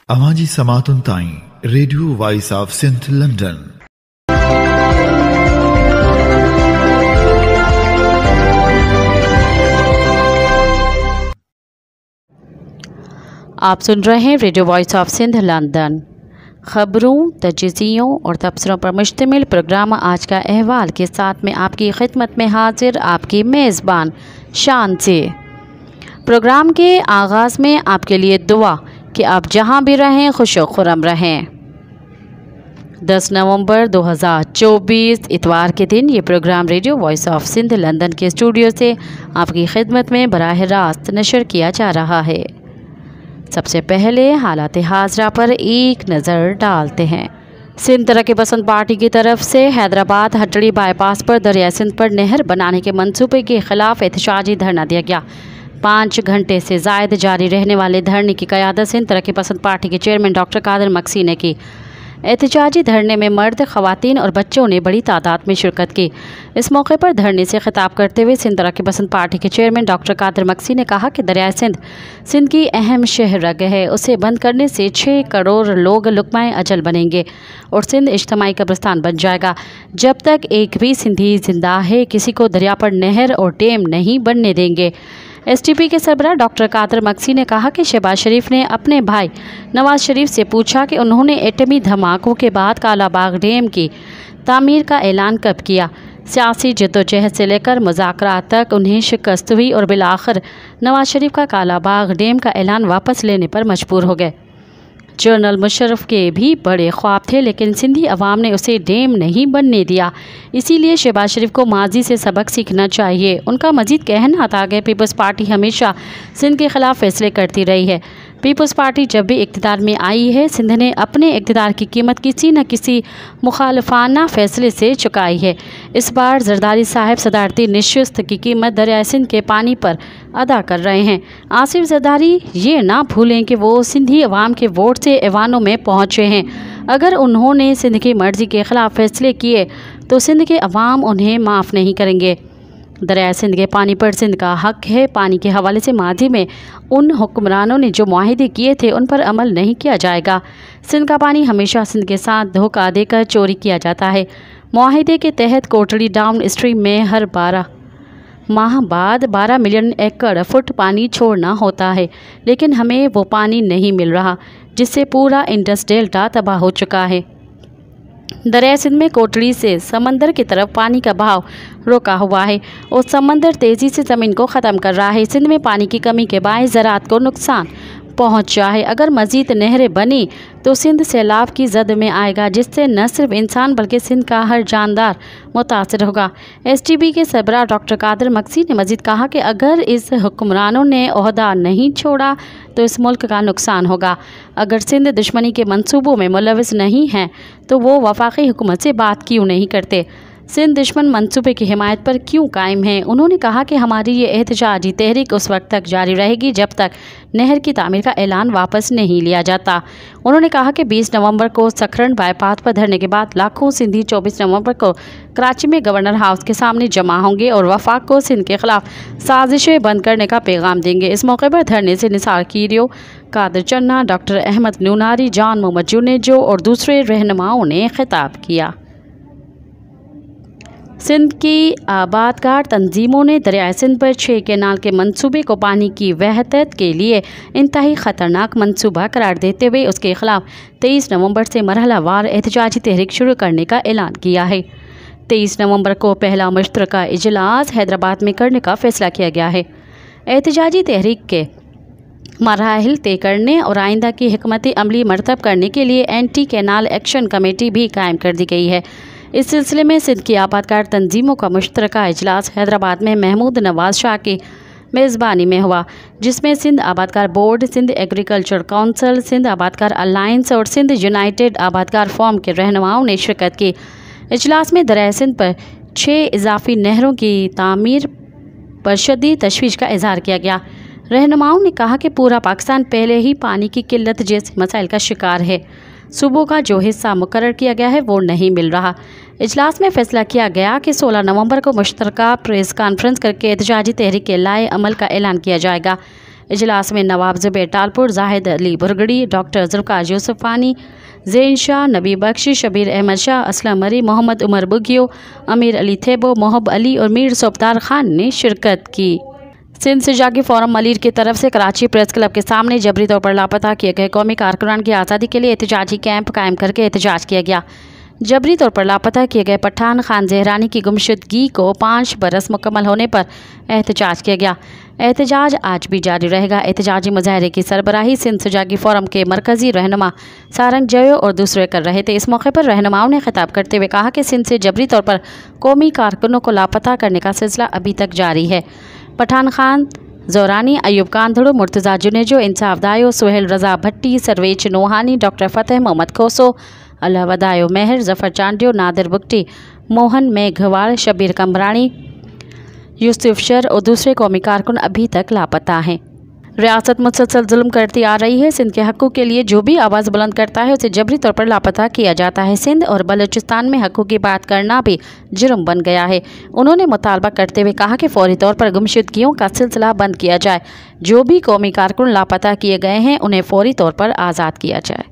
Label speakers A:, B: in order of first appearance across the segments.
A: आवाज़ी समातुन ताईं Radio Voice of Sindh London.
B: आप सुन रहे हैं Radio Voice of Sindh London. ख़बरों, तजज़ियों और तबसरों पर मुश्तमिल प्रोग्राम आज का अहवाल के साथ में आपकी खिदमत में हाजिर आपकी मेज़बान शान से। प्रोग्राम के आगाज़ में आपके लिए दुआ कि आप जहां भी रहें खुश व खुर्रम रहें। 10 नवंबर 2024 इतवार के दिन ये programme Radio Voice of Sindh London के स्टूडियो से आपकी खिदमत में बराह रास्त नशर किया जा रहा है। सबसे पहले हालात हाज़रा पर एक नज़र डालते हैं। सिंध तरक्की पसंद पार्टी की तरफ से हैदराबाद हटड़ी बाईपास पर दरिया सिंध पर नहर बनाने के मंसूबे के खिलाफ एहतजाजी धरना दिया गया। 5 घंटे से ज़ायद जारी रहने वाले धरने की क़यादत सिंध तरक्की पसंद पार्टी के चेयरमैन डॉक्टर कादिर मक्सी ने की। एहतजाजी धरने में मर्द, ख़वातीन और बच्चों ने बड़ी तादाद में शिरकत की। इस मौके पर धरने से खिताब करते हुए सिंध तरक्की पसंद पार्टी के चेयरमैन डॉक्टर कादिर मक्सी ने कहा कि दरिया सिंध की अहम शहरग है। उसे बंद करने से 6 करोड़ लोग लुक़माए अजल बनेंगे और सिंध इज्तिमाई कब्रिस्तान बन जाएगा। जब तक एक भी सिंधी जिंदा है किसी को दरिया पर नहर और डैम नहीं बनने देंगे। एसटीपी के सरबराह डॉक्टर कादिर मक्सी ने कहा कि शहबाज शरीफ ने अपने भाई नवाज शरीफ से पूछा कि उन्होंने एटमी धमाकों के बाद कालाबाग डैम की तामीर का ऐलान कब किया। सियासी जद्दोजहद से लेकर मुज़ाकरात तक उन्हें शिकस्त हुई और बिलाखिर नवाज शरीफ का कालाबाग डैम का ऐलान वापस लेने पर मजबूर हो गए। जनरल मुशर्रफ के भी बड़े ख्वाब थे, लेकिन सिंधी अवाम ने उसे डैम नहीं बनने दिया। इसीलिए शहबाज शरीफ को माजी से सबक सीखना चाहिए। उनका मजीद कहना था कि पीपल्स पार्टी हमेशा सिंध के ख़िलाफ़ फैसले करती रही है। पीपल्स पार्टी जब भी इक़्तिदार में आई है सिंध ने अपने इक़्तिदार की कीमत किसी न किसी मुखालफाना फ़ैसले से चुकाई है। इस बार जरदारी साहब सदारती नशिस्त की कीमत दरिया सिंध के पानी पर अदा कर रहे हैं। आसिफ जरदारी ये ना भूलें कि वो सिंधी अवाम के वोट से ऐवानों में पहुँचे हैं। अगर उन्होंने सिंध की मर्ज़ी के ख़िलाफ़ फ़ैसले किए तो सिंध के अवाम उन्हें माफ़ नहीं करेंगे। दरिया सिंध के पानी पर सिंध का हक है। पानी के हवाले से माजी में उन हुक्मरानों ने जो मुआहिदे किए थे उन पर अमल नहीं किया जाएगा। सिंध का पानी हमेशा सिंध के साथ धोखा देकर चोरी किया जाता है। मुआहिदे के तहत कोटड़ी डाउन स्ट्रीम में हर 12 माह बाद 12 मिलियन एकड़ फुट पानी छोड़ना होता है, लेकिन हमें वो पानी नहीं मिल रहा, जिससे पूरा इंडस डेल्टा तबाह हो चुका है। दरिया सिंध में कोटड़ी से समंदर की तरफ पानी का बहाव रोका हुआ है और समंदर तेज़ी से ज़मीन को ख़त्म कर रहा है। सिंध में पानी की कमी के बायस ज़राअत को नुकसान पहुंचा है। अगर मज़ीद नहरें बनी तो सिंध सैलाब की जद में आएगा, जिससे न सिर्फ इंसान बल्कि सिंध का हर जानदार मुतासर होगा। एसटीबी के सरबराह डॉक्टर कादिर मक्सी ने मज़ीद कहा कि अगर इस हुक्मरानों ने ओहदा नहीं छोड़ा तो इस मुल्क का नुकसान होगा। अगर सिंध दुश्मनी के मंसूबों में मुलविस नहीं हैं तो वो वफाकी हुकूमत से बात क्यों नहीं करते। सिंध दुश्मन मंसूबे की हिमायत पर क्यों कायम है। उन्होंने कहा कि हमारी ये एहतजाजी तहरीक उस वक्त तक जारी रहेगी जब तक नहर की तामीर का ऐलान वापस नहीं लिया जाता। उन्होंने कहा कि 20 नवंबर को सखरन बाईपास पर धरने के बाद लाखों सिंधी 24 नवंबर को कराची में गवर्नर हाउस के सामने जमा होंगे और वफाक को सिंध के खिलाफ साजिशें बंद करने का पैगाम देंगे। इस मौके पर धरने से निसार कीरियो, कादिर चन्ना, डॉक्टर अहमद नूनारी, जान मोहम्मद जुनेजो और दूसरे रहनुमाओं ने खिताब किया। सिंध की आबादकार तंजीमों ने दरिया सिंध पर 6 कैनाल के मंसूबे को पानी की वहदत के लिए इंतहाई ख़तरनाक मंसूबा करार देते हुए उसके ख़िलाफ़ 23 नवंबर से मरहलावार एहतजाजी तहरीक शुरू करने का ऐलान किया है। 23 नवंबर को पहला मुश्तरका इजलास हैदराबाद में करने का फ़ैसला किया गया है। एहतजाजी तहरीक के मराहिल तय करने और आइंदा की हिकमती अमली मरतब करने के लिए एंटी कैनाल एक्शन कमेटी भी कायम कर दी गई है। इस सिलसिले में सिंध की आबादकार तंजीमों का मुश्तरका इजलास हैदराबाद में महमूद नवाज शाह की मेज़बानी में हुआ, जिसमें सिंध आबादकार board, Sindh agriculture council, Sindh आबादकार अलायंस और सिंध यूनाइटेड आबादकार फॉर्म के रहनुमाओं ने शिरकत की। इजलास में दरिया सिंध पर 6 इजाफी नहरों की तामीर पर शदीद तशवीश का इजहार किया गया। रहनुमाओं ने कहा कि पूरा पाकिस्तान पहले ही पानी की किल्लत जैसे मसाइल का शिकार है। सूबों का जो हिस्सा मुकर्रर किया गया है वो नहीं मिल रहा। इजलास में फैसला किया गया कि 16 नवंबर को मुश्तरका प्रेस कॉन्फ्रेंस करके एहतजाजी तहरीक के लाए अमल का ऐलान किया जाएगा। इजलास में नवाब ज़ुबैर टालपुर, जाहिद अली बुरगड़ी, डॉक्टर ज़ुल्फ़िकार यूसुफ़ानी, ज़ैन शाह, नबी बख्शी, शबीर अहमद शाह, असलम मरी, मोहम्मद उमर बुगियो, अमीर अली थेबो, मोहब अली और मीर सोबदार खान ने शिरकत की। सिंध से जागी फोरम मलिर की तरफ से कराची प्रेस क्लब के सामने जबरी तौर पर लापता किए गए कौमी कारकुनान की आज़ादी के लिए एहतजाजी कैंप कायम करके एहतजाज किया गया। जबरी तौर पर लापता किए गए पठान खान ज़हरानी की गुमशुदगी को 5 बरस मुकम्मल होने पर एहतजाज किया गया। एहतजाज आज भी जारी रहेगा। एहतजाजी मुजाहरे की सरबराही सिंध से जागी फोरम के मरकज़ी रहनुमा सारंग जयो और दूसरे कर रहे थे। इस मौके पर रहनुमाओं ने खिताब करते हुए कहा कि सिंध से जबरी तौर पर कौमी कारकुनों को लापता करने का सिलसिला अभी तक जारी है। पठान खान ज़हरानी, अयूब कांधड़ो, मुर्तज़ा जुनेजो, इंसाफ दायो, सुहेल रज़ा भट्टी, सरवेज नोहानी, डॉक्टर फ़तेह मोहम्मद खोसो, अल्लाह दायो मेहर, ज़फ़र चांडियो, नादिर बुगटी, मोहन मेघवाल, शबीर कमरानी, यूसुफ शर और दूसरे कौमी कारकुन अभी तक लापता हैं। रियासत मुसलसल जुल्म करती आ रही है। सिंध के हक़ों के लिए जो भी आवाज़ बुलंद करता है उसे जबरी तौर पर लापता किया जाता है। सिंध और बलूचिस्तान में हक़ों की बात करना भी जुर्म बन गया है। उन्होंने मुतालबा करते हुए कहा कि फौरी तौर पर गुमशुदगियों का सिलसिला बंद किया जाए। जो भी कौमी कारकुन लापता किए गए हैं उन्हें फौरी तौर पर आज़ाद किया जाए।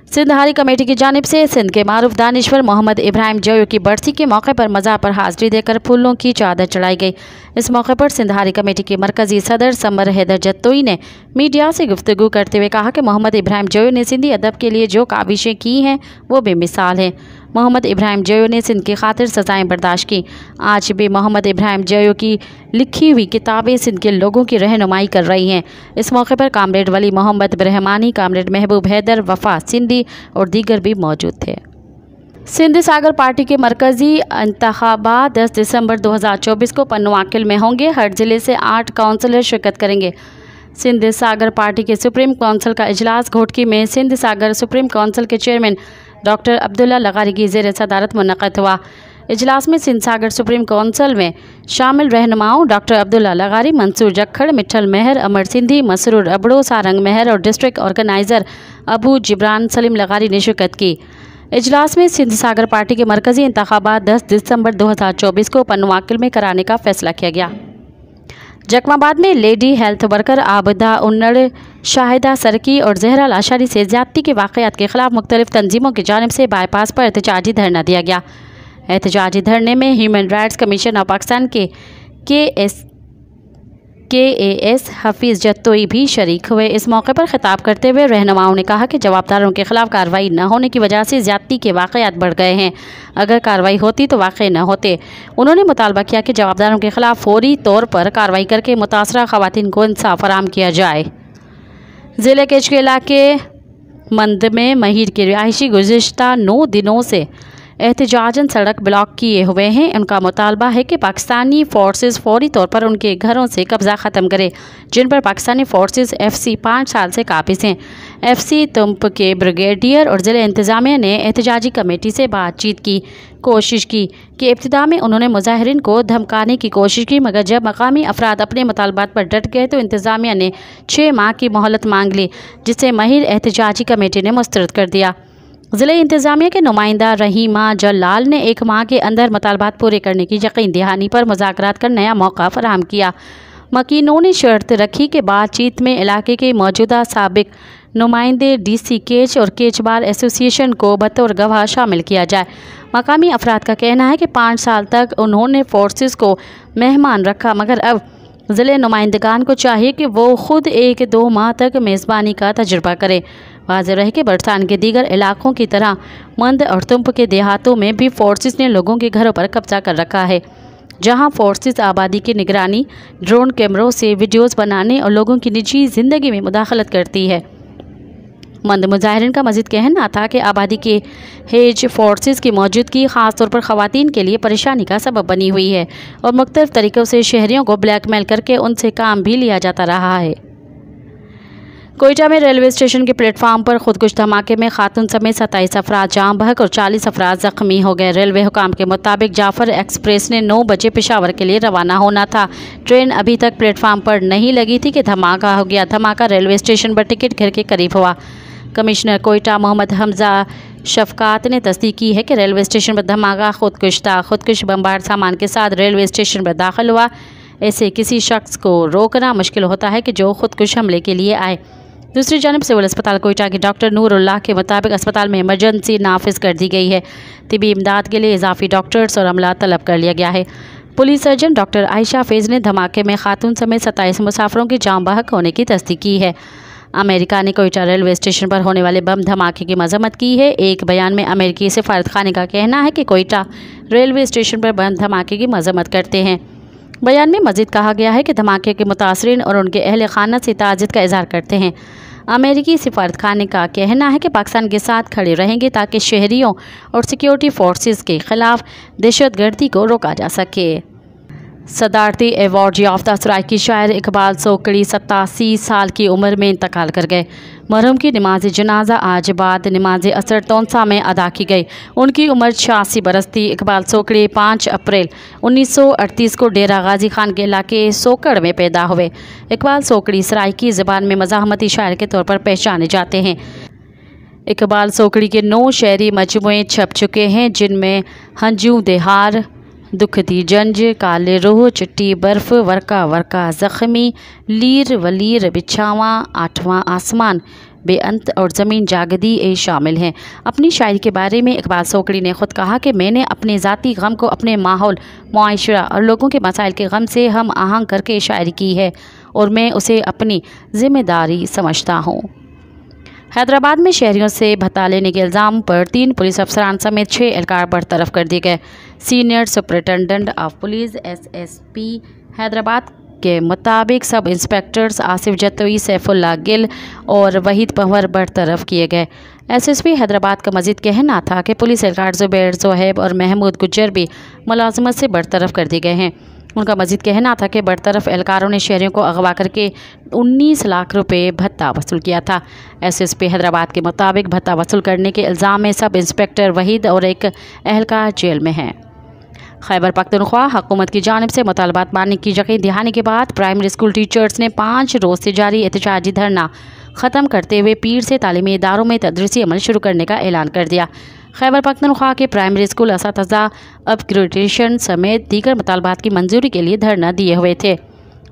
B: सिंध हारी कमेटी की जानिब से सिंध के मारूफ दानिश्वर मोहम्मद इब्राहिम जयो की बरसी के मौके पर मज़ार पर हाज़िरी देकर फूलों की चादर चढ़ाई गई। इस मौके पर सिंध हारी कमेटी के मरकज़ी सदर समर हैदर जत्तोई ने मीडिया से गुफ्तगू करते हुए कहा कि मोहम्मद इब्राहिम जयो ने सिंधी अदब के लिए जो काविशें की हैं वो बेमिसाल हैं। मोहम्मद इब्राहिम जयो ने सिंध की खातिर सज़ाएँ बर्दाश्त की। आज भी मोहम्मद इब्राहिम जयो की लिखी हुई किताबें सिंध के लोगों की रहनुमाई कर रही हैं। इस मौके पर कामरेड वली मोहम्मद ब्रहमानी, कामरेड महबूब हैदर, वफ़ा सिंधी और दीगर भी मौजूद थे। सिंध सागर पार्टी के मरकज़ी इंतखाबात 10 दिसंबर 2024 को पन्नुआकिल में होंगे। हर ज़िले से 8 काउंसलर शिरकत करेंगे। सिंध सागर पार्टी के सुप्रीम काउंसिल का इजलास घोटकी में सिंध सागर सुप्रीम काउंसिल के चेयरमैन डॉक्टर अब्दुल्ला लगारी की ज़ेर सदारत मुनक़्क़द हुआ। इजलास में सिंध सागर सुप्रीम काउंसिल में शामिल रहनुमाओं डॉक्टर अब्दुल्ला लगारी, मंसूर जक्खड़, मिठल मेहर, अमर सिंधी, मसरूर अबड़ो, सारंग मेहर और डिस्ट्रिक्ट ऑर्गेनाइज़र अबू जिब्रान सलीम लगारी ने शिरकत की। इजलास में सिंध सागर पार्टी के मरकज़ी इंतखाबात 10 दिसंबर 2024 को पन्नुआकिल में कराने का फैसला किया गया। जकमाबाद में लेडी हेल्थ वर्कर आबिदा उन्नड़, शाहिदा सरकी और जहरा लाशारी से ज़्यादती के वाक़यात के ख़िलाफ़ मुख्तलिफ़ तंजीमों की जानिब से बाईपास पर एहतजाजी धरना दिया गया। एहतजाजी धरने में human rights commission of Pakistan के एस हफीज़ जत्तोई भी शरीक हुए। इस मौके पर खिताब करते हुए रहनुमाओं ने कहा कि जवाबदारों के ख़िलाफ़ कार्रवाई न होने की वजह से ज़्यादती के वाक़यात बढ़ गए हैं। अगर कार्रवाई होती तो वाक़े न होते। उन्होंने मुतालबा किया कि जवाबदारों के ख़िलाफ़ फौरी तौर पर कार्रवाई करके मुतासरा ख़वातीन को इंसाफ फराहम किया जाए। ज़िले केच के इलाके मंद में महिर के रिहायशी गुज़िश्ता 9 दिनों से एहतजाजन सड़क ब्लॉक किए हुए हैं। उनका मुतालबा है कि पाकिस्तानी फोर्सेस फौरी तौर पर उनके घरों से कब्ज़ा ख़त्म करे जिन पर पाकिस्तानी फोर्सेस FC 5 साल से काबिज़ हैं। FC तुम्प के ब्रिगेडियर और ज़िले इंतज़ामिया ने एहतजाजी कमेटी से बातचीत की कोशिश की कि इब्तिदा में उन्होंने मुजाहिरीन को धमकाने की कोशिश की, मगर जब मकामी अफराद अपने मुतालबात पर डट गए तो इंतज़ामिया ने 6 माह की मोहलत मांग ली, जिसे महिर एहतजाजी कमेटी ने मुस्तरद कर दिया। ज़िले इंतज़ामिया के नुमाइंदा रहीमा जलाल ने 1 माह के अंदर मुतालबात पूरे करने की यकीन दहानी पर मुज़ाकरात कर नया मौका फराहम किया। मकीनों ने शर्त रखी कि बातचीत में इलाके के मौजूदा साबिक नुमाइंदे DC केच और केच बार एसोसिएशन को बतौर गवाह शामिल किया जाए। मकामी अफराद का कहना है कि 5 साल तक उन्होंने फोर्सेस को मेहमान रखा, मगर अब ज़िले नुमाइंदगान को चाहिए कि वो ख़ुद 1-2 माह तक मेज़बानी का तजुर्बा करें। वाज़ेह रहे कि बलूचिस्तान के दीगर इलाकों की तरह मंद और तुम्प के देहातों में भी फोर्सेस ने लोगों के घरों पर कब्जा कर रखा है, जहां फोर्सेस आबादी की निगरानी, ड्रोन कैमरों से वीडियोज़ बनाने और लोगों की निजी ज़िंदगी में मुदाखलत करती है। मंद मुजाहिरीन का मज़ीद कहना था कि आबादी के हेज फोर्सेस की मौजूदगी ख़ास तौर पर ख़वातीन के लिए परेशानी का सबब बनी हुई है और मुख्तलिफ़ तरीक़ों से शहरियों को ब्लैकमेल करके उनसे काम भी लिया जाता रहा है। कोयटा में रेलवे स्टेशन के प्लेटफार्म पर खुदकुश धमाके में खातून समेत 27 अफराद जाँ बहक और 40 अफराद ज़ख्मी हो गए। रेलवे हुकाम के मुताबिक जाफ़र एक्सप्रेस ने 9 बजे पेशावर के लिए रवाना होना था। ट्रेन अभी तक प्लेटफार्म पर नहीं लगी थी कि धमाका हो गया। धमाका रेलवे स्टेशन पर टिकट घर के करीब हुआ। कमिश्नर कोयटा मोहम्मद हमजा शफकात ने तस्दीक की है कि रेलवे स्टेशन पर धमाका खुदकुश था। खुदकुश बमबार सामान के साथ रेलवे स्टेशन पर दाखिल हुआ। ऐसे किसी शख्स को रोकना मुश्किल होता है कि जो खुदकुश हमले के लिए आए। दूसरी जानब सिविल अस्पताल कोयटा के डॉक्टर नूरुल्लाह के मुताबिक अस्पताल में इमरजेंसी नाफिज कर दी गई है। तिबी इमदाद के लिए इजाफी डॉक्टर्स और अमला तलब कर लिया गया है। पुलिस सर्जन डॉक्टर आयशा फैज़ ने धमाके में खातून समेत 27 मुसाफिरों की जान बहक होने की तस्दीक की है। अमेरिका ने कोयटा रेलवे स्टेशन पर होने वाले बम धमाके की मजम्मत की है। एक बयान में अमेरिकी सफारत खाने का कहना है कि कोयटा रेलवे स्टेशन पर बम धमाके की मजम्मत करते हैं। बयान में मज़ीद कहा गया है कि धमाके के मुतासरीन और उनके अहल खाना से ताज़ियत का इजहार करते हैं। अमेरिकी सफारत खाने का कहना है कि पाकिस्तान के साथ खड़े रहेंगे ताकि शहरियों और सिक्योरिटी फोर्सेस के खिलाफ दहशतगर्दी को रोका जा सके। सदारती एवॉर्ड याफ्ता सराइकी शायर इकबाल सोकड़ी 87 साल की उम्र में इंतकाल कर गए। मरहूम की नमाज जनाजा आज बाद नमाज असर तौंसा में अदा की गई। उनकी उम्र 86 बरस थी। इकबाल सोकड़ी 5 अप्रैल 1938 को डेरा गाजी खान के इलाके सोकड़ में पैदा हुए। इकबाल सोकड़ी सराइकी ज़बान में मज़ाहमती शायर के तौर पर पहचाने जाते हैं। इकबाल सोकड़ी के 9 शहरी मजमूए छप चुके हैं, जिनमें हंजू देहार, दुखती जंज, काले रूह, चिट्टी बर्फ़, वर्का वर्का, ज़ख्मी, लीर वलीर, बिछावा, आठवां आसमान, बेअंत और ज़मीन जागदी ए शामिल हैं। अपनी शायरी के बारे में इकबाल सोकड़ी ने ख़ुद कहा कि मैंने अपने ज़ाती गम को अपने माहौल, मुआशरा और लोगों के मसाइल के गम से हम आहंग करके शायरी की है और मैं उसे अपनी ज़िम्मेदारी समझता हूँ। हैदराबाद में शहरियों से भत्ता लेने के इल्ज़ाम पर 3 पुलिस अफसरान समेत 6 एहलकार बरतरफ कर दिए गए। Senior superintendent of police SSP Hyderabad के मुताबिक सब इंस्पेक्टर्स आसिफ जतोई, सैफुल्लाह गिल और वहीद पंवर बरतरफ किए गए। SSP हैदराबाद का मजीद कहना था कि पुलिस एहलकार ज़ुबैर, ज़ोहैब और महमूद गुज्जर भी मुलाजमत से बरतरफ कर दिए गए हैं। उनका मजीद कहना था कि बरतरफ एहलकारों ने शहरियों को अगवा करके 19 लाख रुपए भत्ता वसूल किया था। SSP हैदराबाद के मुताबिक भत्ता वसूल करने के इल्ज़ाम में सब इंस्पेक्टर वहीद और एक एहलकार जेल में हैं। खैबर पख्तूनख्वा हुकूमत की जानिब से मुतालबात मानने की यकीन दहानी के बाद प्राइमरी स्कूल टीचर्स ने 5 रोज़ से जारी एहतजाजी धरना ख़त्म करते हुए पीर से तालीमी इदारों में तदरीसी अमल शुरू करने का ऐलान कर दिया। खैबर पख्तूनख्वा के प्राइमरी स्कूल असातिज़ा अपग्रेडेशन समेत दीगर मुतालबात की मंजूरी के लिए धरना दिए हुए थे।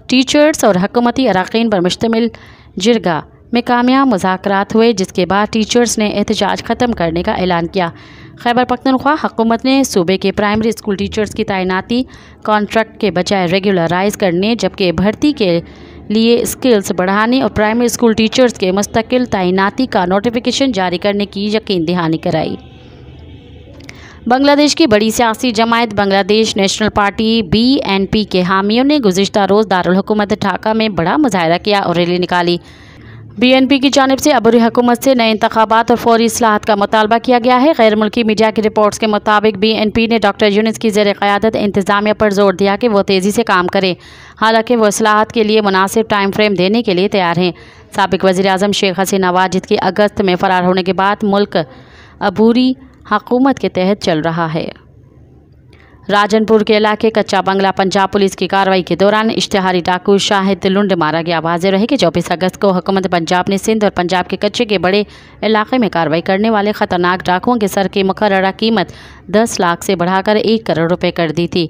B: टीचर्स और हुकूमती अरकान पर मुश्तमिल जिरगा में कामयाब मुज़ाकरात हुए, जिसके बाद टीचर्स ने एहतजाज ख़त्म करने का ऐलान किया। खैबर पख्तूनख्वा हुकूमत ने सूबे के प्राइमरी स्कूल टीचर्स की तैनाती कॉन्ट्रैक्ट के बजाय रेगुलराइज करने, जबकि भर्ती के लिए स्किल्स बढ़ाने और प्राइमरी स्कूल टीचर्स के मुस्तकिल तैनाती का नोटिफिकेशन जारी करने की यकीन दहानी कराई। बांग्लादेश की बड़ी सियासी जमायत बांग्लादेश नेशनल पार्टी BNP के हामियों ने गुज़िश्ता रोज़ दारुल हुकूमत ढाका में बड़ा मुजाहरा किया और रैली निकाली। BNP की जानिब से अबूरी हुकूमत से नए इंतखाबात और फौरी इस्लाहात का मुतालबा किया गया है। गैर मुल्की मीडिया की रिपोर्ट्स के मुताबिक BNP ने डॉक्टर यूनिस की ज़ेर क़यादत इंतज़ामिया पर जोर दिया कि वो तेज़ी से काम करें, हालांकि वो इस्लाहात के लिए मुनासिब टाइम फ्रेम देने के लिए तैयार हैं। साबिक़ वज़ीर आज़म शेख हसीना वाजिद के अगस्त में फ़रार होने के बाद मुल्क अबूरी हुकूमत के तहत चल रहा है। राजनपुर के इलाके कच्चा बंगला पंजाब पुलिस की कार्रवाई के दौरान इश्तिहारी डाकू शाहिद लुंड मारा गया। वाज़ेह रहे कि 24 अगस्त को हुकूमत पंजाब ने सिंध और पंजाब के कच्चे के बड़े इलाके में कार्रवाई करने वाले ख़तरनाक डाकुओं के सर की मुकर्ररा कीमत 10 लाख से बढ़ाकर 1 करोड़ रुपए कर दी थी।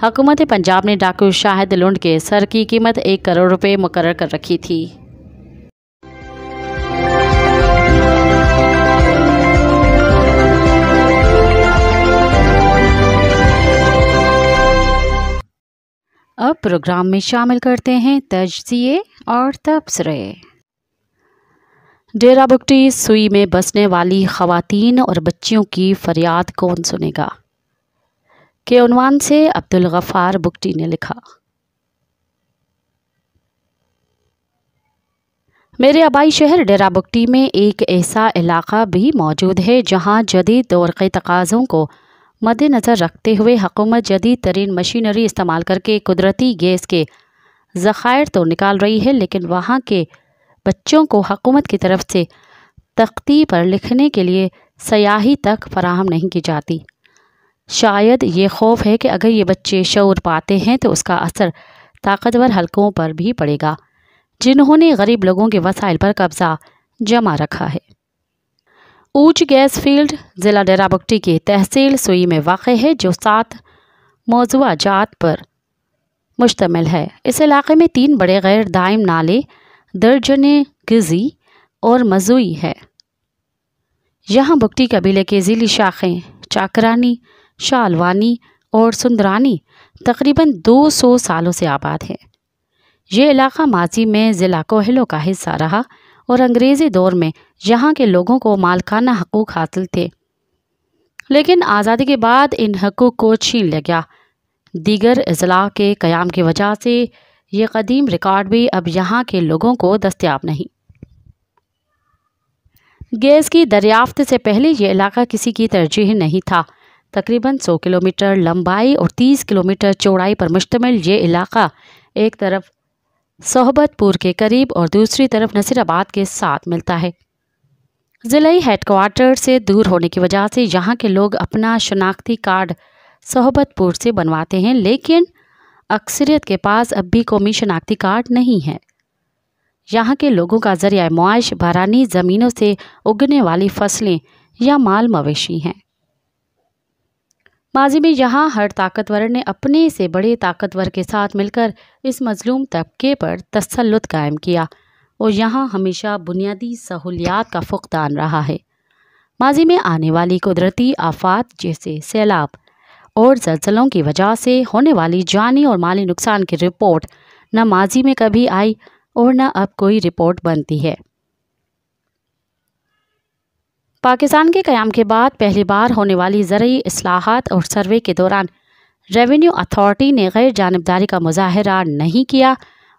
B: हुकूमत पंजाब ने डाकू शाहिद लुंड के सर की कीमत 1 करोड़ रुपए मुकर्रर कर रखी थी। अब प्रोग्राम में शामिल करते हैं तज्ज़िये और तबसरे। डेरा बुगटी सुई में बसने वाली ख़वातीन और बच्चियों की फरियाद कौन सुनेगा के उन्वान से अब्दुल गफ़ार बुगटी ने लिखा। मेरे आबाई शहर डेरा बुगटी में एक ऐसा इलाक़ा भी मौजूद है जहाँ जदीद दौर के तकाज़ों को मद्देनज़र रखते हुए हुकूमत जदीद तरीन मशीनरी इस्तेमाल करके कुदरती गैस के ज़ख़ायर तो निकाल रही है, लेकिन वहाँ के बच्चों को हुकूमत की तरफ से तख्ती पर लिखने के लिए सयाही तक फराहम नहीं की जाती। शायद ये खौफ है कि अगर ये बच्चे शऊर पाते हैं तो उसका असर ताकतवर हलकों पर भी पड़ेगा, जिन्होंने गरीब लोगों के वसाइल पर कब्ज़ा जमा रखा है। ऊंच गैस फील्ड ज़िला डेरा बुगटी की तहसील सुई में वाक़ है, जो 7 मौजूआ जात पर مشتمل ہے۔ اس علاقے میں 3 بڑے غیر دائم نالے درجن گزی اور مزوئی ہے۔ یہاں بگٹی قبیلے کے ذیلی شاخیں چاکرانی، شالوانی اور سندرانی تقریباً 200 سالوں سے آباد ہے۔ یہ علاقہ ماضی میں ضلع کوہلو کا حصہ رہا اور انگریزی دور میں یہاں کے لوگوں کو مالکانہ حقوق حاصل تھے، لیکن آزادی کے بعد ان حقوق کو چھین لیا گیا۔ دیگر اضلاع کے قیام کی وجہ سے یہ قدیم ریکارڈ بھی اب یہاں کے لوگوں کو دستیاب نہیں۔ گیس کی دریافت سے پہلے یہ علاقہ کسی کی ترجیح نہیں تھا۔ تقریباً 100 کلومیٹر لمبائی اور 30 کلومیٹر چوڑائی پر مشتمل یہ علاقہ ایک طرف صحبت پور کے قریب اور دوسری طرف نصیر آباد کے ساتھ ملتا ہے۔ ضلعی ہیڈ کوارٹر سے دور ہونے کی وجہ سے یہاں کے لوگ اپنا شناختی کارڈ صحبت پور سے بنواتے ہیں، لیکن اکثریت کے پاس اب بھی قومی شناختی کارڈ نہیں ہے۔ یہاں کے لوگوں کا ذریعہ معاش بارانی زمینوں سے اگنے والی فصلیں یا مال مویشی ہیں۔ ماضی میں یہاں ہر طاقتور نے اپنے سے بڑے طاقتور کے ساتھ مل کر اس مظلوم طبقے پر تسلط قائم کیا اور یہاں ہمیشہ بنیادی سہولیات کا فقدان رہا ہے۔ ماضی میں آنے والی قدرتی آفات جیسے سیلاب اور زلزلوں کی وجہ سے ہونے والی جانی اور مالی نقصان کی رپورٹ نہ ماضی میں کبھی آئی اور نہ اب کوئی رپورٹ بنتی ہے۔ پاکستان کے قیام کے بعد پہلی بار ہونے والی زرعی اصلاحات اور سروے کے دوران ریونیو اتھارٹی نے غیر جانبداری کا مظاہرہ نہیں کیا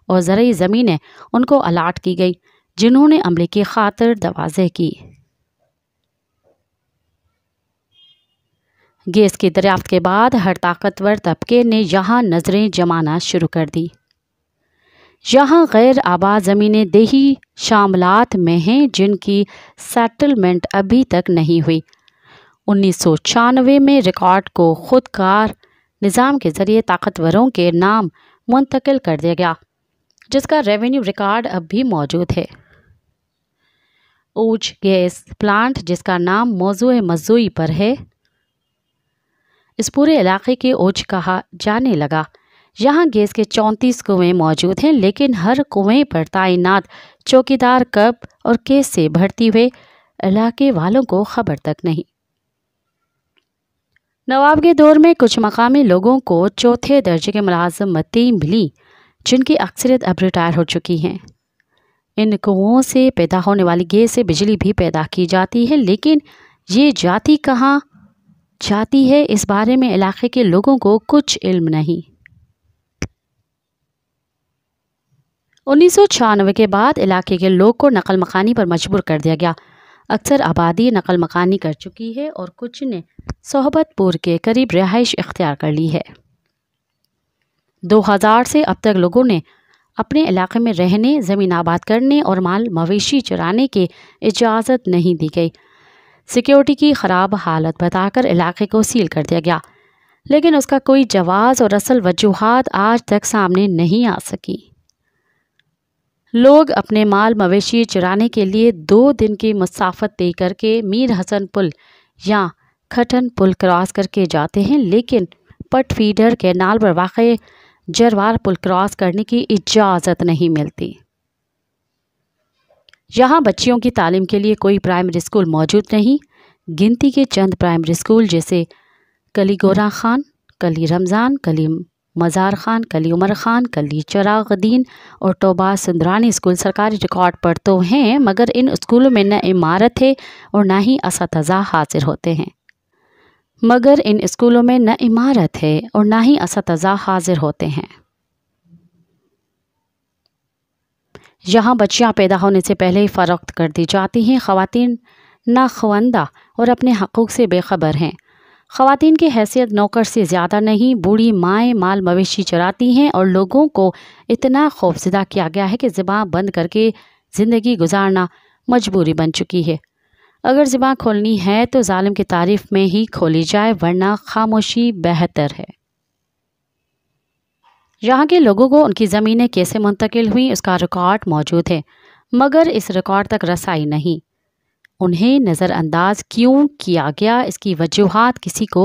B: اور زرعی زمینیں ان کو الاٹ کی گئی جنہوں نے عملے کی خاطر تواضع کی۔ گیس کی دریافت کے بعد ہر طاقتور طبقے نے یہاں نظریں جمانا شروع کر دی۔ یہاں غیر آباد زمینیں دیہی شاملات میں ہیں جن کی سیٹلمنٹ ابھی تک نہیں ہوئی۔ 1996 میں ریکارڈ کو خود کار نظام کے ذریعے طاقتوروں کے نام منتقل کر دیا گیا، جس کا ریونیو ریکارڈ اب بھی موجود ہے۔ اوج گیس پلانٹ، جس کا نام موضوع مزوئی پر ہے، اس پورے علاقے کے اوج کہا جانے لگا۔ یہاں گیس کے 34 کنویں موجود ہیں، لیکن ہر کنویں پر تعینات چوکیدار کب اور کیس سے بھرتی ہوئے علاقے والوں کو خبر تک نہیں۔ نواب کے دور میں کچھ مقامی لوگوں کو چوتھے درجے کے ملازمتیں ملی، جن کی اکثریت اب ریٹائر ہو چکی ہیں۔ ان کنوؤں سے پیدا ہونے والی گیس سے بجلی بھی پیدا کی جاتی ہے، لیکن یہ جاتی کہاں جاتی ہے اس بارے میں علاقے کے لوگوں کو کچھ علم نہیں۔ 1996 کے بعد علاقے کے لوگ کو نقل مکانی پر مجبور کر دیا گیا۔ اکثر آبادی نقل مکانی کر چکی ہے اور کچھ نے صحبت پور کے قریب رہائش اختیار کر لی ہے۔ 2000 سے اب تک لوگوں نے اپنے علاقے میں رہنے، زمین آباد کرنے اور مال مویشی چرانے کی اجازت نہیں دی گئی۔ سیکیورٹی کی خراب حالت بتا کر علاقے کو سیل کر دیا گیا، لیکن اس کا کوئی جواز اور اصل وجوہات آج تک سامنے نہیں آ سکی۔ لوگ اپنے مال مویشی چرانے کے لیے 2 دن کی مسافت طے کر کے میر حسن پل یا کھٹن پل کراس کر کے جاتے ہیں، لیکن پٹ فیڈر کینال پر واقع جروار پل کراس کرنے کی اجازت نہیں ملتی۔ یہاں بچیوں کی تعلیم کے لیے کوئی پرائمری اسکول موجود نہیں۔ گنتی کے چند پرائمری اسکول جیسے کلی گورا خان، کلی رمضان، کلی مزار خان، کلی عمر خان، کلی چراغ دین اور توبہ سندرانی اسکول سرکاری ریکارڈ پر تو ہیں، مگر ان اسکولوں میں نہ عمارت ہے اور نہ ہی اساتذہ حاضر ہوتے ہیں۔ یہاں بچیاں پیدا ہونے سے پہلے ہی فروخت کر دی جاتی ہیں۔ خواتین ناخواندہ اور اپنے حقوق سے بے خبر ہیں۔ خواتین کی حیثیت نوکر سے زیادہ نہیں۔ بوڑھی مائیں مال مویشی چراتی ہیں اور لوگوں کو اتنا خوفزدہ کیا گیا ہے کہ زباں بند کر کے زندگی گزارنا مجبوری بن چکی ہے۔ اگر زباں کھولنی ہے تو ظالم کی تعریف میں ہی کھولی جائے، ورنہ خاموشی بہتر ہے۔ یہاں کے لوگوں کو ان کی زمینیں کیسے منتقل ہوئیں اس کا ریکارڈ موجود ہے، مگر اس ریکارڈ تک رسائی نہیں۔ انہیں نظر انداز کیوں کیا گیا اس کی وجوہات کسی کو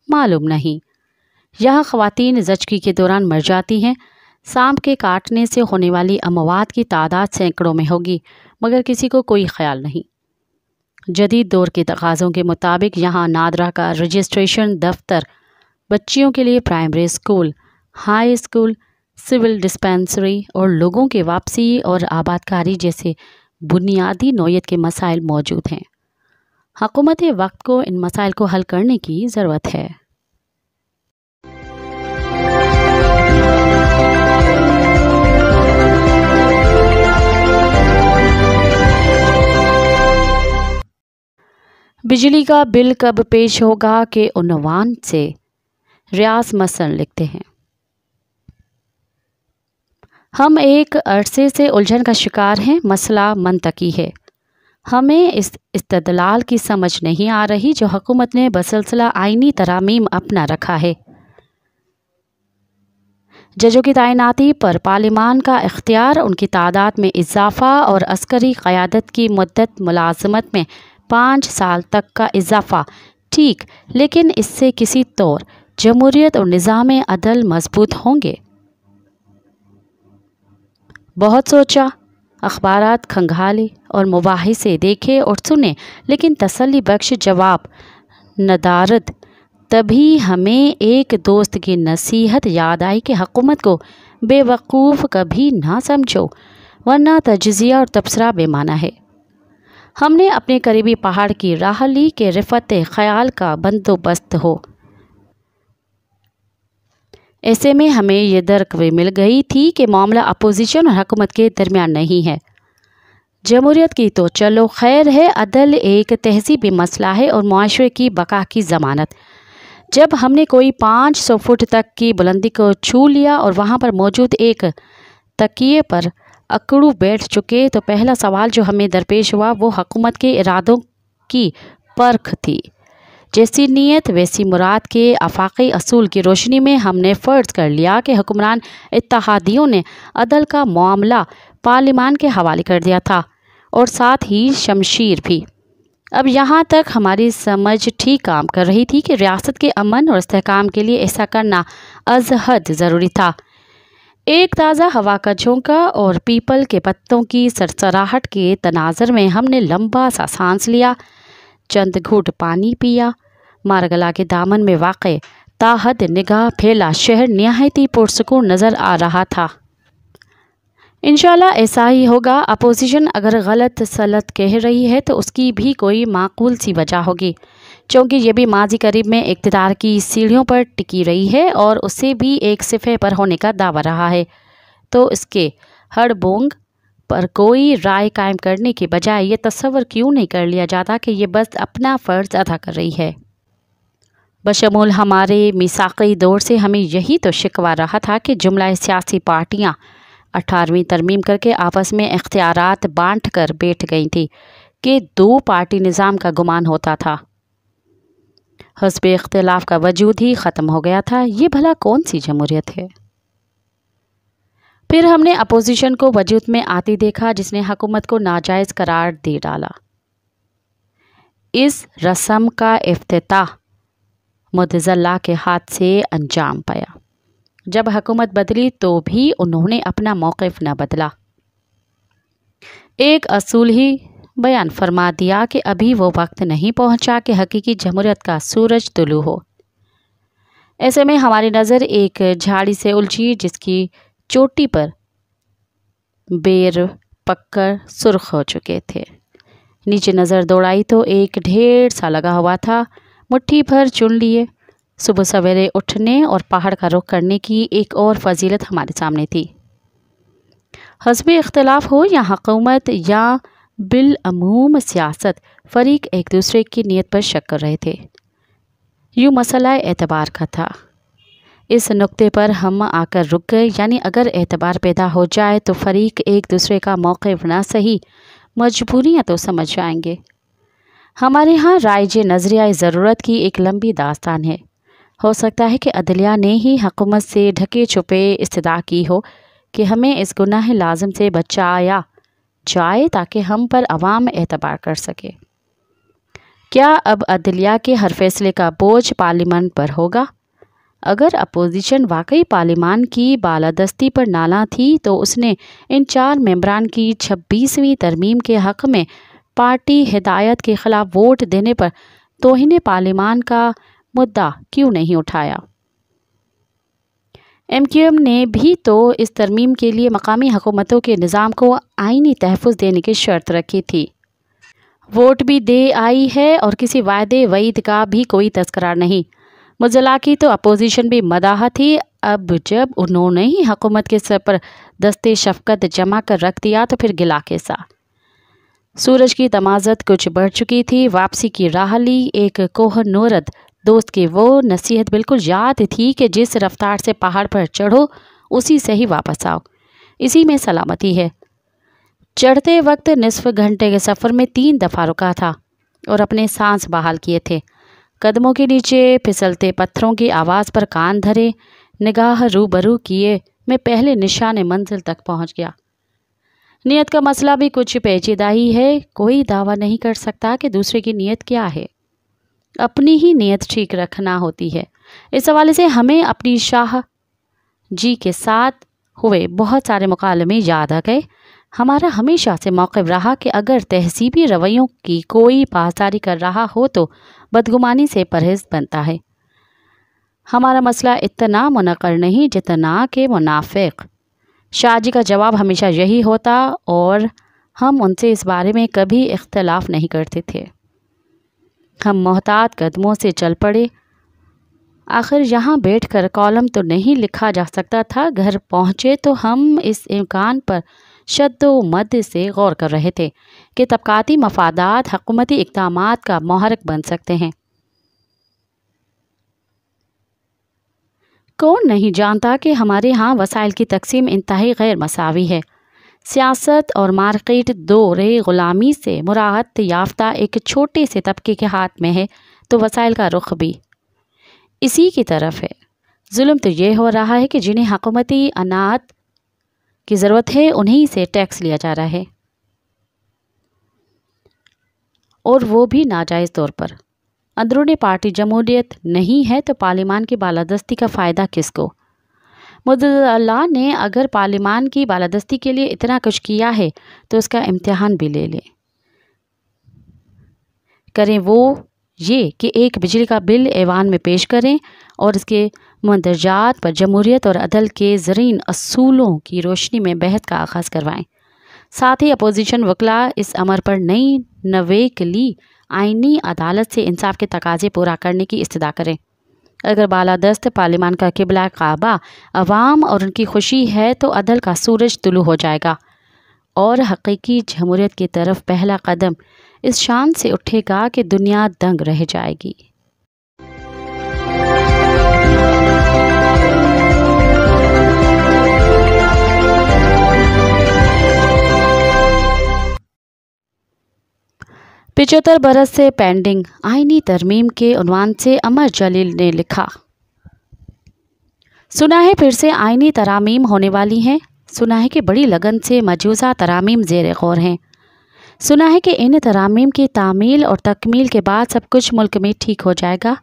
B: معلوم نہیں۔ یہاں خواتین زچگی کے دوران مر جاتی ہیں۔ سانپ کے کاٹنے سے ہونے والی اموات کی تعداد سینکڑوں میں ہوگی، مگر کسی کو کوئی خیال نہیں۔ جدید دور کے تقاضوں کے مطابق یہاں نادرا کا رجسٹریشن دفتر، بچیوں کے لیے primary school, high school, civil dispensary اور لوگوں کے واپسی اور آبادکاری جیسے بنیادی نوعیت کے مسائل موجود ہیں۔ حکومت وقت کو ان مسائل کو حل کرنے کی ضرورت ہے۔ بجلی کا بل کب پیش ہوگا کے عنوان سے ریاض مسن لکھتے ہیں، ہم ایک عرصے سے الجھن کا شکار ہیں۔ مسئلہ منطقی ہے، ہمیں اس استدلال کی سمجھ نہیں آ رہی جو حکومت نے بسلسلہ آئینی ترامیم اپنا رکھا ہے۔ ججوں کی تعیناتی پر پارلیمان کا اختیار، ان کی تعداد میں اضافہ اور عسکری قیادت کی مدت ملازمت میں 5 سال تک کا اضافہ، ٹھیک، لیکن اس سے کسی طور جمہوریت اور نظام عدل مضبوط ہوں گے؟ بہت سوچا، اخبارات کھنگالے اور مباحثے دیکھے اور سنے، لیکن تسلی بخش جواب ندارد۔ تبھی ہمیں ایک دوست کی نصیحت یاد آئی کہ حکومت کو بے وقوف کبھی نہ سمجھو، ورنہ تجزیہ اور تبصرہ بے معنی ہے۔ ہم نے اپنے قریبی پہاڑ کی راہ لی کہ رفت خیال کا بندوبست ہو۔ ایسے میں ہمیں یہ درک بھی مل گئی تھی کہ معاملہ اپوزیشن اور حکومت کے درمیان نہیں ہے۔ جمہوریت کی تو چلو خیر ہے، عدل ایک تہذیبی مسئلہ ہے اور معاشرے کی بقا کی ضمانت۔ جب ہم نے کوئی 500 فٹ تک کی بلندی کو چھو لیا اور وہاں پر موجود ایک تکیے پر اکڑو بیٹھ چکے تو پہلا سوال جو ہمیں درپیش ہوا وہ حکومت کے ارادوں کی پرکھ تھی۔ جیسی نیت ویسی مراد کے آفاقی اصول کی روشنی میں ہم نے فرض کر لیا کہ حکمران اتحادیوں نے عدل کا معاملہ پارلیمان کے حوالے کر دیا تھا اور ساتھ ہی شمشیر بھی۔ اب یہاں تک ہماری سمجھ ٹھیک کام کر رہی تھی کہ ریاست کے امن اور استحکام کے لیے ایسا کرنا از حد ضروری تھا۔ ایک تازہ ہوا کا جھونکا اور پیپل کے پتوں کی سرسراہٹ کے تناظر میں ہم نے لمبا سا سانس لیا، چند گھونٹ پانی پیا۔ مارگلا کے دامن میں واقع تاحد نگاہ پھیلا شہر نہایتی پرسکون نظر آ رہا تھا۔ انشاءاللہ ایسا ہی ہوگا۔ اپوزیشن اگر غلط سلط کہہ رہی ہے تو اس کی بھی کوئی معقول سی وجہ ہوگی، چونکہ یہ بھی ماضی قریب میں اقتدار کی سیڑھیوں پر ٹکی رہی ہے اور اسے بھی ایک صفحے پر ہونے کا دعویٰ رہا ہے، تو اس کے ہڑ بونگ پر کوئی رائے قائم کرنے کے بجائے یہ تصور کیوں نہیں کر لیا جاتا کہ یہ بس اپنا فرض ادا کر رہی ہے؟ بشمول ہمارے میثاقی دور سے ہمیں یہی تو شکوہ رہا تھا کہ جملہ سیاسی پارٹیاں 18ویں ترمیم کر کے آپس میں اختیارات بانٹ کر بیٹھ گئی تھی کہ 2 پارٹی نظام کا گمان ہوتا تھا۔ حزب اختلاف کا وجود ہی ختم ہو گیا تھا۔ یہ بھلا کون سی جمہوریت ہے؟ پھر ہم نے اپوزیشن کو وجود میں آتی دیکھا جس نے حکومت کو ناجائز قرار دے ڈالا۔ اس رسم کا افتتاح متضلع کے ہاتھ سے انجام پایا۔ جب حکومت بدلی تو بھی انہوں نے اپنا موقف نہ بدلا، ایک اصول ہی بیان فرما دیا کہ ابھی وہ وقت نہیں پہنچا کہ حقیقی جمہوریت کا سورج طلوع ہو۔ ایسے میں ہماری نظر ایک جھاڑی سے الجھی جس کی چوٹی پر بیر پک کر سرخ ہو چکے تھے۔ نیچے نظر دوڑائی تو ایک ڈھیر سا لگا ہوا تھا۔ مٹھی بھر چن لیے۔ صبح سویرے اٹھنے اور پہاڑ کا رخ کرنے کی ایک اور فضیلت ہمارے سامنے تھی۔ حزب اختلاف ہو یا حکومت یا بالعموم سیاست، فریق ایک دوسرے کی نیت پر شک کر رہے تھے۔ یوں مسئلہ اعتبار کا تھا۔ اس نقطے پر ہم آ کر رک گئے، یعنی اگر اعتبار پیدا ہو جائے تو فریق ایک دوسرے کا موقف نہ صحیح مجبوریاں تو سمجھ جائیں گے۔ ہمارے ہاں رائج نظریہ ضرورت کی ایک لمبی داستان ہے۔ ہو سکتا ہے کہ عدلیہ نے ہی حکومت سے ڈھکے چھپے استدعا کی ہو کہ ہمیں اس گناہ لازم سے بچایا جائے تاکہ ہم پر عوام اعتبار کر سکے۔ کیا اب عدلیہ کے ہر فیصلے کا بوجھ پارلیمان پر ہوگا؟ اگر اپوزیشن واقعی پارلیمان کی بالادستی پر نالاں تھی تو اس نے ان 4 ممبران کی 26ویں ترمیم کے حق میں پارٹی ہدایت کے خلاف ووٹ دینے پر توہین پارلیمان کا مدعا کیوں نہیں اٹھایا؟ ایم کیو ایم نے بھی تو اس ترمیم کے لیے مقامی حکومتوں کے نظام کو آئینی تحفظ دینے کی شرط رکھی تھی۔ ووٹ بھی دے آئی ہے اور کسی وعدے وعید کا بھی کوئی تذکرہ نہیں۔ مزلا کی تو اپوزیشن بھی مداح تھی۔ اب جب انہوں نے ہی حکومت کے سر پر دستے شفقت جمع کر رکھ دیا تو پھر گلا کیسا؟ سورج کی تمازت کچھ بڑھ چکی تھی۔ واپسی کی راہ لی۔ ایک کوہ نورد دوست کی وہ نصیحت بالکل یاد تھی کہ جس رفتار سے پہاڑ پر چڑھو اسی سے ہی واپس آؤ، اسی میں سلامتی ہے۔ چڑھتے وقت نصف گھنٹے کے سفر میں 3 دفعہ رکا تھا اور اپنے سانس بحال کیے تھے۔ قدموں کے نیچے پھسلتے پتھروں کی آواز پر کان دھرے، نگاہ روبرو کیے میں پہلے نشان منزل تک پہنچ گیا۔ نیت کا مسئلہ بھی کچھ پیچیدہ ہی ہے۔ کوئی دعویٰ نہیں کر سکتا کہ دوسرے کی نیت کیا ہے، اپنی ہی نیت ٹھیک رکھنا ہوتی ہے۔ اس حوالے سے ہمیں اپنی شاہ جی کے ساتھ ہوئے بہت سارے مکالمے یاد آ گئے۔ ہمارا ہمیشہ سے موقف رہا کہ اگر تہذیبی رویوں کی کوئی پاسداری کر رہا ہو تو بدگمانی سے پرہیز بنتا ہے۔ ہمارا مسئلہ اتنا منکر نہیں جتنا کہ منافق۔ شاہ جی کا جواب ہمیشہ یہی ہوتا اور ہم ان سے اس بارے میں کبھی اختلاف نہیں کرتے تھے۔ ہم محتاط قدموں سے چل پڑے۔ آخر یہاں بیٹھ کر کالم تو نہیں لکھا جا سکتا تھا۔ گھر پہنچے تو ہم اس امکان پر شد و مد سے غور کر رہے تھے کہ طبقاتی مفادات حکومتی اقدامات کا محرک بن سکتے ہیں۔ کون نہیں جانتا کہ ہمارے ہاں وسائل کی تقسیم انتہائی غیر مساوی ہے۔ سیاست اور مارکیٹ دور غلامی سے مراحت یافتہ ایک چھوٹے سے طبقے کے ہاتھ میں ہے تو وسائل کا رخ بھی اسی کی طرف ہے۔ ظلم تو یہ ہو رہا ہے کہ جنہیں حکومتی اناعت کی ضرورت ہے انہیں سے ٹیکس لیا جا رہا ہے، اور وہ بھی ناجائز طور پر۔ اندرون پارٹی جمہوریت نہیں ہے تو پارلیمان کی بالادستی کا فائدہ کس کو؟ اللہ نے اگر پارلیمان کی بالادستی کے لیے اتنا کچھ کیا ہے تو اس کا امتحان بھی لے لیں۔ کریں وہ یہ کہ ایک بجلی کا بل ایوان میں پیش کریں اور اس کے مندرجات پر جمہوریت اور عدل کے زرعین اصولوں کی روشنی میں بحث کا آغاز کروائیں۔ ساتھ ہی اپوزیشن وکلا اس امر پر نئی نویکلی آئینی عدالت سے انصاف کے تقاضے پورا کرنے کی استدعا کریں۔ اگر بالادست پارلیمان کا قبلہ کعبہ عوام اور ان کی خوشی ہے تو عدل کا سورج طلوع ہو جائے گا اور حقیقی جمہوریت کی طرف پہلا قدم اس شان سے اٹھے گا کہ دنیا دنگ رہ جائے گی۔ پچہتر برس سے پینڈنگ آئینی ترمیم کے عنوان سے امر جلیل نے لکھا، سنا ہے پھر سے آئینی ترامیم ہونے والی ہیں۔ سنا ہے کہ بڑی لگن سے مجوزہ ترامیم زیر غور ہیں۔ سنا ہے کہ ان ترامیم کی تعمیل اور تکمیل کے بعد سب کچھ ملک میں ٹھیک ہو جائے گا۔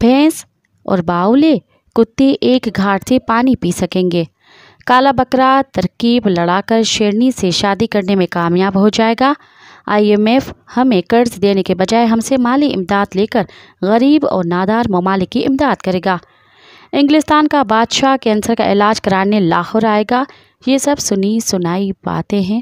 B: بھینس اور باولے کتے ایک گھاٹ سے پانی پی سکیں گے۔ کالا بکرا ترکیب لڑا کر شیرنی سے شادی کرنے میں کامیاب ہو جائے گا۔ IMF ہمیں قرض دینے کے بجائے ہم سے مالی امداد لے کر غریب اور نادار ممالک کی امداد کرے گا۔ انگلستان کا بادشاہ کینسر کا علاج کرانے لاہور آئے گا۔ یہ سب سنی سنائی باتیں ہیں۔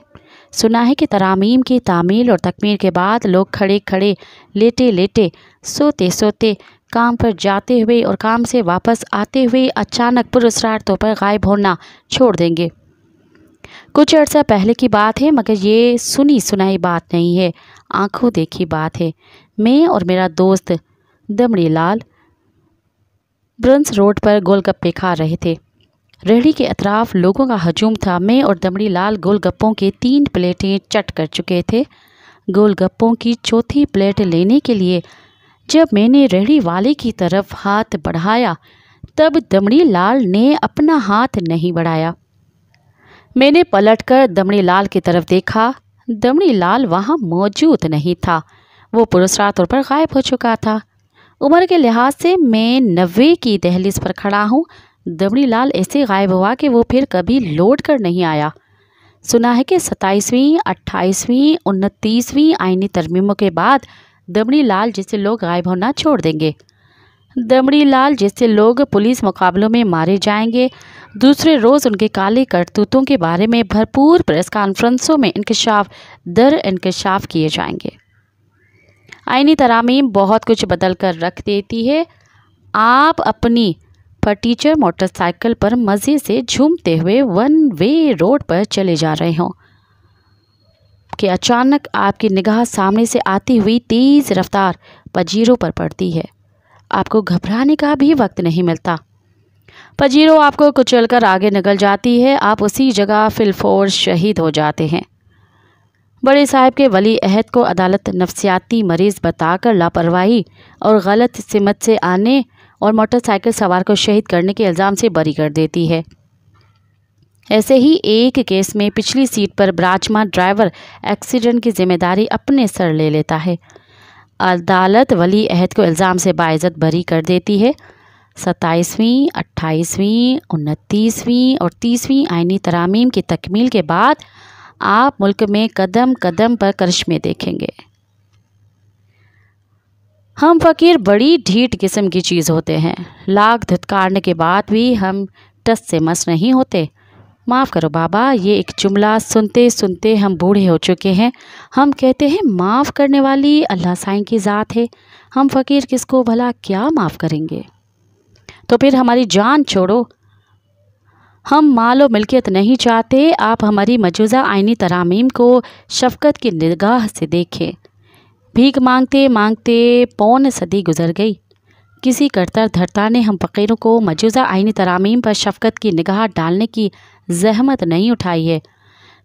B: سنا ہے کہ ترامیم کی تعمیل اور تکمیل کے بعد لوگ کھڑے کھڑے، لیٹے لیٹے، سوتے سوتے، کام پر جاتے ہوئے اور کام سے واپس آتے ہوئے اچانک پراسرار طور پر غائب ہونا چھوڑ دیں گے۔ کچھ عرصہ پہلے کی بات ہے مگر یہ سنی سنائی بات نہیں ہے، آنکھوں دیکھی بات ہے۔ میں اور میرا دوست دمڑی لال برنس روڈ پر گول گپے کھا رہے تھے۔ ریہڑی کے اطراف لوگوں کا ہجوم تھا۔ میں اور دمڑی لال گول گپوں کے 3 پلیٹیں چٹ کر چکے تھے۔ گول گپوں کی چوتھی پلیٹ لینے کے لیے جب میں نے ریہڑی والے کی طرف ہاتھ بڑھایا تب دمڑی لال نے اپنا ہاتھ نہیں بڑھایا۔ میں نے پلٹ کر دمڑی لال کی طرف دیکھا۔ دمڑی لال وہاں موجود نہیں تھا، وہ پراسرار طور پر غائب ہو چکا تھا۔ उम्र के लिहाज से मैं 90 की दहलीज पर खड़ा हूँ। दमड़ी लाल ऐसे गायब हुआ कि वो फिर कभी लौट कर नहीं आया। सुना है कि 27वीं, 28वीं, 29वीं आईनी तरमीमों के बाद दमड़ी लाल जैसे लोग गायब होना छोड़ देंगे। दमड़ी लाल जैसे लोग पुलिस मुकाबलों में मारे जाएंगे। दूसरे रोज़ उनके काले करतूतों के बारे में भरपूर प्रेस कॉन्फ्रेंसों में इंकशाफ दर इंकशाफ किए जाएंगे। आईनी तरामीम बहुत कुछ बदल कर रख देती है। आप अपनी फटीचर मोटरसाइकिल पर मज़े से झूमते हुए वन वे रोड पर चले जा रहे हों कि अचानक आपकी निगाह सामने से आती हुई तेज़ रफ्तार पजीरों पर पड़ती है। आपको घबराने का भी वक्त नहीं मिलता। पजीरो आपको कुचलकर आगे निकल जाती है। आप उसी जगह फिलफोर शहीद हो जाते हैं। बड़े साहब के वली अहद को अदालत नफ्सियाती मरीज़ बताकर लापरवाही और गलत सिमत से आने और मोटरसाइकिल सवार को शहीद करने के इल्ज़ाम से बरी कर देती है। ऐसे ही एक केस में पिछली सीट पर विराजमान ड्राइवर एक्सीडेंट की जिम्मेदारी अपने सर ले लेता है। अदालत वली अहद को इल्ज़ाम से बाइज़्ज़त बरी कर देती है। 27वीं, 28वीं, 29वीं और 30वीं आईनी तरामीम की तकमील के बाद आप मुल्क में कदम कदम पर करिश्मे देखेंगे। हम फ़कीर बड़ी ढीठ किस्म की चीज़ होते हैं। लाख धुतकारने के बाद भी हम टस से मस नहीं होते। माफ़ करो बाबा, ये एक जुमला सुनते सुनते हम बूढ़े हो चुके हैं। हम कहते हैं माफ़ करने वाली अल्लाह साईं की ज़ात है। हम फ़कीर किसको भला क्या माफ़ करेंगे? तो फिर हमारी जान छोड़ो। हम मालो मिल्कियत नहीं चाहते। आप हमारी मौजूदा आईनी तरामीम को शफ़क़त की निगाह से देखें। भीख मांगते मांगते पौन सदी गुजर गई। किसी करतर धरता ने हम फ़कीरों को मौजूदा आईनी तरामीम पर शफ़क़त की निगाह डालने की ज़हमत नहीं उठाई है।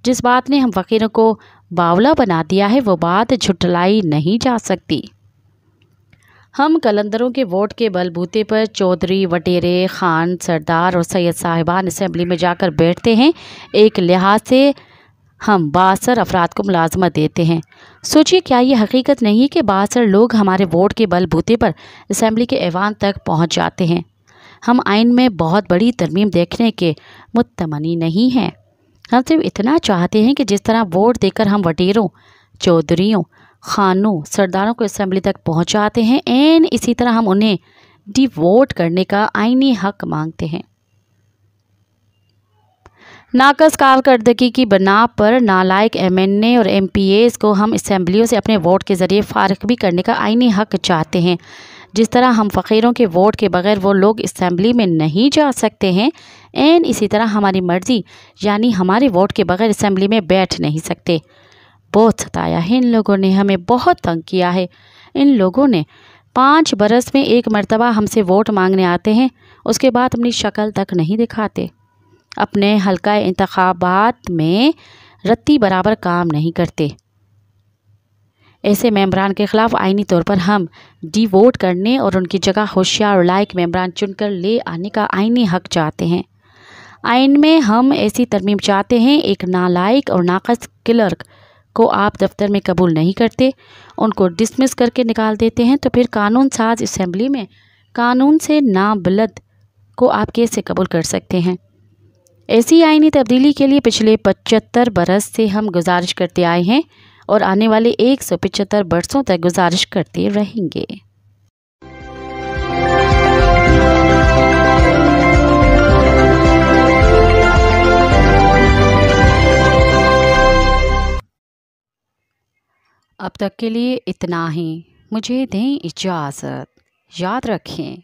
B: जिस बात ने हम फ़कीरों को बावला बना दिया है वो बात झुठलाई नहीं जा सकती। हम कलंदरों के वोट के बलबूते पर चौधरी, वटेरे, खान, सरदार और सैयद साहिबान असम्बली में जाकर बैठते हैं। एक लिहाज से हम 62 अफराद को मुलाजमत देते हैं। सोचिए, क्या ये हकीकत नहीं है कि 62 लोग हमारे वोट के बलबूते पर असम्बली के ऐवान तक पहुंच जाते हैं। हम आइन में बहुत बड़ी तरमीम देखने के मुतमनी नहीं हैं। हम सिर्फ इतना चाहते हैं कि जिस तरह वोट देकर हम वटेरों, चौधरियों, खानों, सरदारों को असम्बली तक पहुंचाते हैं, एन इसी तरह हम उन्हें डिवोट करने का आईनी हक मांगते हैं। नाकस कारकर्दगी की बना पर नालायक MNA और MPAs को हम असम्बलियों से अपने वोट के ज़रिए फ़ारिग भी करने का आईनी हक चाहते हैं। जिस तरह हम फ़कीरों के वोट के बगैर वो लोग असम्बली में नहीं जा सकते हैं, एन इसी तरह हमारी मर्ज़ी यानी हमारे वोट के बगैर असम्बली में बैठ नहीं सकते। बहुत सताया है इन लोगों ने, हमें बहुत तंग किया है। इन लोगों ने 5 बरस में एक मरतबा हमसे वोट मांगने आते हैं, उसके बाद अपनी शक्ल तक नहीं दिखाते। अपने हल्का इंतखाबात में रत्ती बराबर काम नहीं करते। ऐसे मेंबरान के ख़िलाफ़ आईनी तौर पर हम डिवोट करने और उनकी जगह होशियार और लायक मेंबरान चुनकर ले आने का आईनी हक चाहते हैं। आइन में हम ऐसी तरमीम चाहते हैं। एक नालायक और नाकस क्लर्क को आप दफ्तर में कबूल नहीं करते, उनको डिसमिस करके निकाल देते हैं, तो फिर कानून साज असम्बली में कानून से नाबलद को आप कैसे कबूल कर सकते हैं? ऐसी आईनी तब्दीली के लिए पिछले 75 बरस से हम गुजारिश करते आए हैं और आने वाले 175 बरसों तक गुजारिश करते रहेंगे। अब तक के लिए इतना ही। मुझे दें इजाज़त। याद रखें,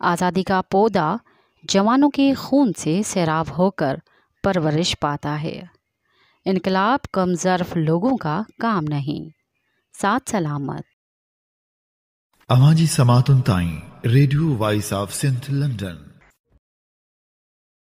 B: आज़ादी का पौधा जवानों के खून से सैराब होकर परवरिश पाता है। इनकलाब कमज़र्फ लोगों का काम नहीं। साथ सलामत।
A: अवाजी समातुन ताई Radio Voice of Sindh London.